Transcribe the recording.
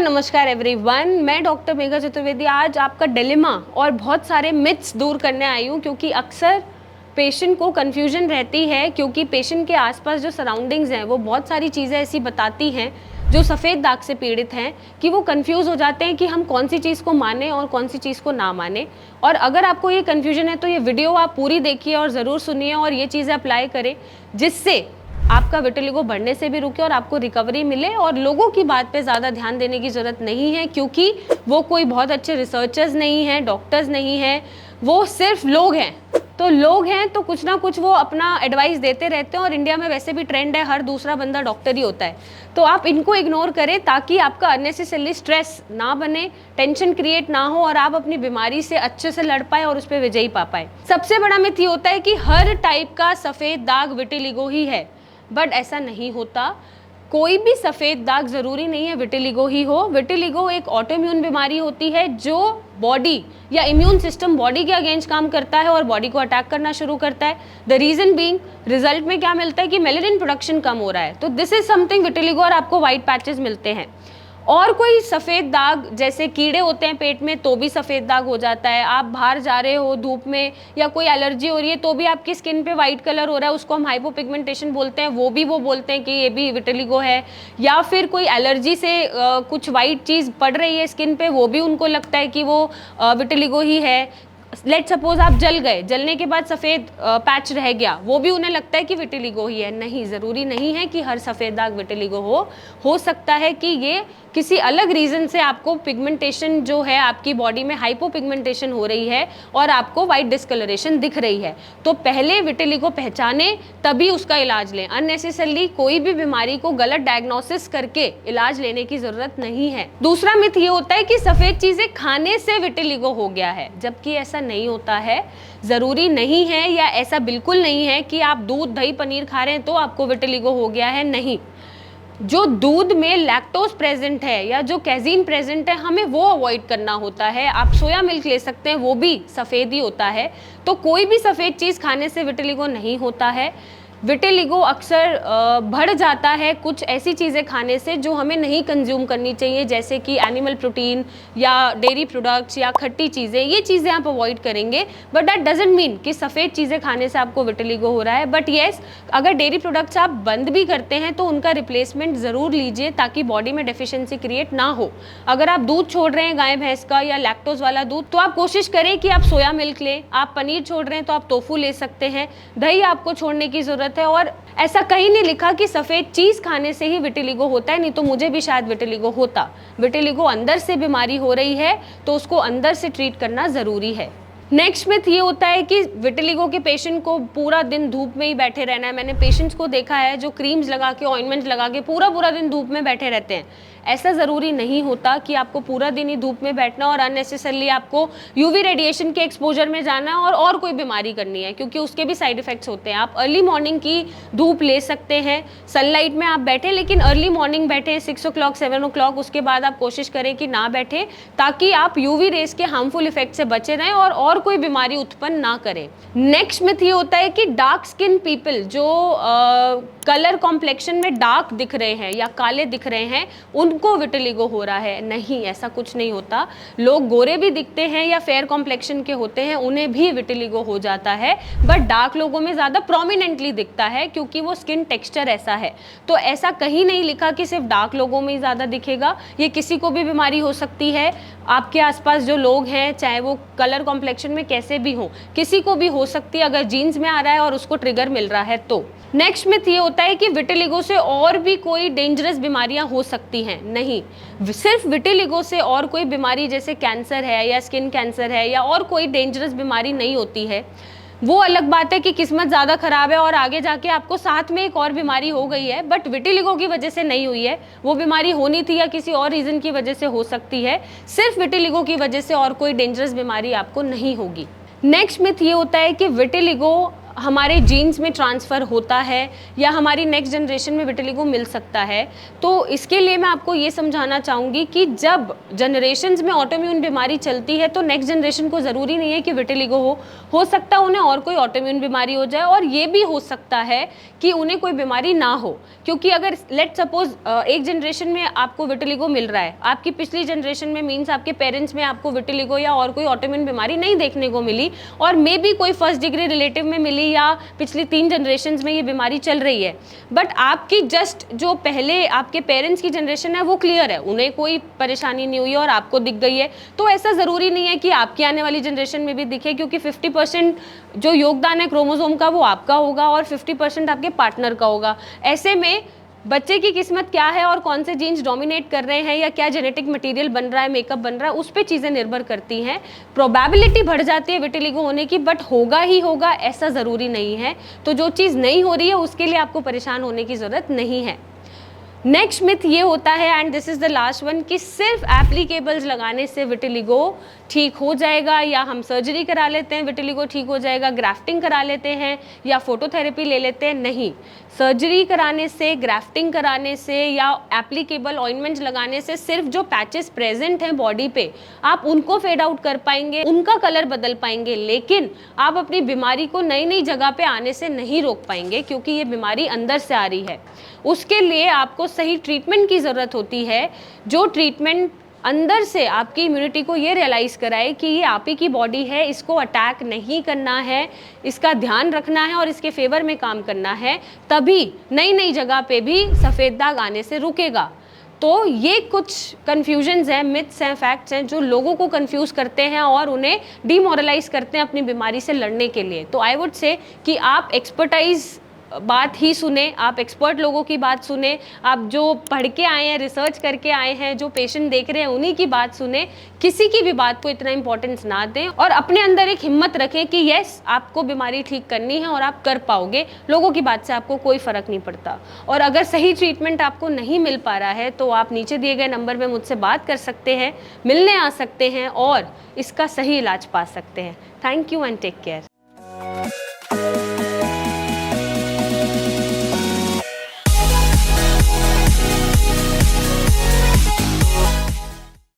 नमस्कार एवरीवन, मैं डॉक्टर मेघा चतुर्वेदी आज आपका डिलेमा और बहुत सारे मिथ्स दूर करने आई हूँ, क्योंकि अक्सर पेशेंट को कन्फ्यूजन रहती है। क्योंकि पेशेंट के आसपास जो सराउंडिंग्स हैं वो बहुत सारी चीज़ें ऐसी बताती हैं जो सफ़ेद दाग से पीड़ित हैं कि वो कंफ्यूज हो जाते हैं कि हम कौन सी चीज़ को माने और कौन सी चीज़ को ना माने। और अगर आपको ये कन्फ्यूजन है तो ये वीडियो आप पूरी देखिए और ज़रूर सुनिए और ये चीज़ें अप्लाई करें, जिससे आपका विटिलिगो बढ़ने से भी रुके और आपको रिकवरी मिले। और लोगों की बात पे ज़्यादा ध्यान देने की ज़रूरत नहीं है, क्योंकि वो कोई बहुत अच्छे रिसर्चर्स नहीं हैं, डॉक्टर्स नहीं हैं, वो सिर्फ लोग हैं। तो लोग हैं तो कुछ ना कुछ वो अपना एडवाइस देते रहते हैं, और इंडिया में वैसे भी ट्रेंड है हर दूसरा बंदा डॉक्टर ही होता है। तो आप इनको इग्नोर करें ताकि आपका अननेसेसरी स्ट्रेस ना बने, टेंशन क्रिएट ना हो और आप अपनी बीमारी से अच्छे से लड़ पाए और उस पर विजयी पा पाए। सबसे बड़ा मिथ ये होता है कि हर टाइप का सफ़ेद दाग विटिलिगो ही है, बट ऐसा नहीं होता। कोई भी सफ़ेद दाग ज़रूरी नहीं है विटिलिगो ही हो। विटिलिगो एक ऑटोइम्यून बीमारी होती है जो बॉडी या इम्यून सिस्टम बॉडी के अगेंस्ट काम करता है और बॉडी को अटैक करना शुरू करता है। द रीज़न बीइंग, रिजल्ट में क्या मिलता है कि मेलेनिन प्रोडक्शन कम हो रहा है। तो दिस इज समथिंग विटिलिगो, और आपको वाइट पैचेस मिलते हैं। और कोई सफ़ेद दाग जैसे कीड़े होते हैं पेट में तो भी सफ़ेद दाग हो जाता है। आप बाहर जा रहे हो धूप में या कोई एलर्जी हो रही है तो भी आपकी स्किन पे वाइट कलर हो रहा है, उसको हम हाइपोपिगमेंटेशन बोलते हैं, वो बोलते हैं कि ये भी विटिलिगो है। या फिर कोई एलर्जी से कुछ वाइट चीज़ पड़ रही है स्किन पे, वो भी उनको लगता है कि वो विटिलिगो ही है। लेट सपोज आप जल गए, जलने के बाद सफ़ेद पैच रह गया, वो भी उन्हें लगता है कि विटिलिगो ही है। नहीं, ज़रूरी नहीं है कि हर सफ़ेद दाग विटिलिगो हो सकता है कि ये किसी अलग रीज़न से आपको पिगमेंटेशन जो है आपकी बॉडी में हाइपोपिगमेंटेशन हो रही है और आपको वाइट डिस्कलरेशन दिख रही है। तो पहले विटिलिगो पहचाने तभी उसका इलाज लें। अननेसेसरली कोई भी बीमारी को गलत डायग्नोसिस करके इलाज लेने की ज़रूरत नहीं है। दूसरा मिथ ये होता है कि सफ़ेद चीज़ें खाने से विटिलिगो हो गया है, जबकि ऐसा नहीं होता है। ज़रूरी नहीं है या ऐसा बिल्कुल नहीं है कि आप दूध दही पनीर खा रहे हैं तो आपको विटिलिगो हो गया है। नहीं, जो दूध में लैक्टोज प्रेजेंट है या जो कैजीन प्रेजेंट है हमें वो अवॉइड करना होता है। आप सोया मिल्क ले सकते हैं, वो भी सफ़ेद ही होता है। तो कोई भी सफ़ेद चीज़ खाने से विटिलिगो नहीं होता है। विटिलिगो अक्सर बढ़ जाता है कुछ ऐसी चीज़ें खाने से जो हमें नहीं कंज्यूम करनी चाहिए, जैसे कि एनिमल प्रोटीन या डेयरी प्रोडक्ट्स या खट्टी चीज़ें। ये चीज़ें आप अवॉइड करेंगे, बट दैट डजंट मीन कि सफ़ेद चीज़ें खाने से आपको विटिलिगो हो रहा है। बट येस, अगर डेयरी प्रोडक्ट्स आप बंद भी करते हैं तो उनका रिप्लेसमेंट ज़रूर लीजिए ताकि बॉडी में डेफिशिएंसी क्रिएट ना हो। अगर आप दूध छोड़ रहे हैं गाय भैंस का या लैक्टोज वाला दूध, तो आप कोशिश करें कि आप सोया मिल्क लें। आप पनीर छोड़ रहे हैं तो आप टोफू ले सकते हैं। दही आपको छोड़ने की ज़रूरत है। और ऐसा कहीं नहीं लिखा कि सफ़ेद चीज़ खाने से ही विटिलिगो होता है, नहीं तो मुझे भी शायद विटिलिगो होता। विटिलिगो अंदर से बीमारी हो रही है तो उसको अंदर से ट्रीट करना ज़रूरी है। नेक्स्ट मिथ ये होता है कि विटिलिगो के पेशेंट को पूरा दिन धूप में ही बैठे रहना है। मैंने पेशेंट्स को देखा है जो क्रीम्स लगा के, ऑइंटमेंट्स लगा के पूरा दिन धूप में बैठे रहते हैं। ऐसा ज़रूरी नहीं होता कि आपको पूरा दिन ही धूप में बैठना और अननेसेसरली आपको यूवी रेडिएशन के एक्सपोजर में जाना है और कोई बीमारी करनी है, क्योंकि उसके भी साइड इफ़ेक्ट्स होते हैं। आप अर्ली मॉर्निंग की धूप ले सकते हैं, सनलाइट में आप बैठें, लेकिन अर्ली मॉर्निंग बैठें 6 o'clock 7 o'clock। उसके बाद आप कोशिश करें कि ना बैठें, ताकि आप यूवी रेस के हार्मफुल इफेक्ट से बचे रहें और कोई बीमारी उत्पन्न ना करें। नेक्स्ट मिथ ये होता है कि डार्क स्किन पीपल जो कलर कॉम्प्लेक्शन में डार्क दिख रहे हैं या काले दिख रहे हैं उनको विटिलिगो हो रहा है। नहीं, ऐसा कुछ नहीं होता। लोग गोरे भी दिखते हैं या फेयर कॉम्प्लेक्शन के होते हैं, उन्हें भी विटिलिगो हो जाता है, बट डार्क लोगों में ज़्यादा प्रोमिनेंटली दिखता है क्योंकि वो स्किन टेक्सचर ऐसा है। तो ऐसा कहीं नहीं लिखा कि सिर्फ डार्क लोगों में ही ज़्यादा दिखेगा। ये किसी को भी बीमारी हो सकती है। आपके आसपास जो लोग हैं, चाहे वो कलर कॉम्प्लेक्शन में कैसे भी हो, किसी को भी हो सकती है अगर जीन्स में आ रहा है और उसको ट्रिगर मिल रहा है तो। नेक्स्ट मिथ ये होता है कि विटिलिगो से और भी कोई डेंजरस बीमारियां हो सकती हैं। नहीं, सिर्फ विटिलिगो से और कोई बीमारी जैसे कैंसर है या स्किन कैंसर है या और कोई डेंजरस बीमारी नहीं होती है। वो अलग बात है कि किस्मत ज़्यादा ख़राब है और आगे जाके आपको साथ में एक और बीमारी हो गई है, बट विटिलिगो की वजह से नहीं हुई है। वो बीमारी होनी थी या किसी और रीज़न की वजह से हो सकती है। सिर्फ विटिलिगो की वजह से और कोई डेंजरस बीमारी आपको नहीं होगी। नेक्स्ट मिथ ये होता है कि विटिलिगो हमारे जीन्स में ट्रांसफ़र होता है या हमारी नेक्स्ट जनरेशन में विटिलिगो मिल सकता है। तो इसके लिए मैं आपको ये समझाना चाहूँगी कि जब जनरेशन्स में ऑटोइम्यून बीमारी चलती है तो नेक्स्ट जनरेशन को ज़रूरी नहीं है कि विटिलिगो हो सकता है उन्हें और कोई ऑटोइम्यून बीमारी हो जाए, और ये भी हो सकता है कि उन्हें कोई बीमारी ना हो। क्योंकि अगर लेट सपोज एक जनरेशन में आपको विटिलिगो मिल रहा है, आपकी पिछली जनरेशन में मीन्स आपके पेरेंट्स में आपको विटिलिगो या और कोई ऑटोइम्यून बीमारी नहीं देखने को मिली, और मे बी कोई फर्स्ट डिग्री रिलेटिव में मिली या पिछली 3 जनरेशन्स में ये बीमारी चल रही है, बट आपकी जस्ट जो पहले आपके पेरेंट्स की जनरेशन है वो क्लियर है, उन्हें कोई परेशानी नहीं हुई और आपको दिख गई है, तो ऐसा ज़रूरी नहीं है कि आपकी आने वाली जनरेशन में भी दिखे, क्योंकि 50% जो योगदान है क्रोमोसोम का वो आपका होगा और 50% आपके पार्टनर का होगा। ऐसे में बच्चे की किस्मत क्या है और कौन से जीन्स डोमिनेट कर रहे हैं या क्या जेनेटिक मटेरियल बन रहा है, मेकअप बन रहा है, उस पे चीज़ें निर्भर करती हैं। प्रोबेबिलिटी बढ़ जाती है विटिलिगो होने की, बट होगा ही होगा ऐसा ज़रूरी नहीं है। तो जो चीज़ नहीं हो रही है उसके लिए आपको परेशान होने की ज़रूरत नहीं है। नेक्स्ट मिथ ये होता है, and this is the last one, कि सिर्फ एप्लीकेबल्स लगाने से विटिलिगो ठीक हो जाएगा, या हम सर्जरी करा लेते हैं विटिलिगो ठीक हो जाएगा, ग्राफ्टिंग करा लेते हैं या फोटोथेरेपी ले लेते हैं। नहीं, सर्जरी कराने से, ग्राफ्टिंग कराने से या एप्लीकेबल ऑइंटमेंट्स लगाने से सिर्फ जो पैचेस प्रेजेंट हैं बॉडी पे आप उनको फेड आउट कर पाएंगे, उनका कलर बदल पाएंगे, लेकिन आप अपनी बीमारी को नई नई जगह पे आने से नहीं रोक पाएंगे, क्योंकि ये बीमारी अंदर से आ रही है। उसके लिए आपको सही ट्रीटमेंट की ज़रूरत होती है, जो ट्रीटमेंट अंदर से आपकी इम्यूनिटी को ये रियलाइज़ कराए कि ये आप ही की बॉडी है, इसको अटैक नहीं करना है, इसका ध्यान रखना है और इसके फेवर में काम करना है, तभी नई नई जगह पे भी सफ़ेद दाग आने से रुकेगा। तो ये कुछ कन्फ्यूजन्स हैं, मिथ्स हैं, फैक्ट्स हैं जो लोगों को कंफ्यूज करते हैं और उन्हें डीमोरलाइज करते हैं अपनी बीमारी से लड़ने के लिए। तो आई वुड से कि आप एक्सपर्टाइज बात ही सुने, आप एक्सपर्ट लोगों की बात सुने, आप जो पढ़ के आए हैं, रिसर्च करके आए हैं, जो पेशेंट देख रहे हैं उन्हीं की बात सुने, किसी की भी बात को इतना इंपॉर्टेंस ना दें और अपने अंदर एक हिम्मत रखें कि यस आपको बीमारी ठीक करनी है और आप कर पाओगे। लोगों की बात से आपको कोई फ़र्क नहीं पड़ता। और अगर सही ट्रीटमेंट आपको नहीं मिल पा रहा है तो आप नीचे दिए गए नंबर में मुझसे बात कर सकते हैं, मिलने आ सकते हैं और इसका सही इलाज पा सकते हैं। Thank you and take care.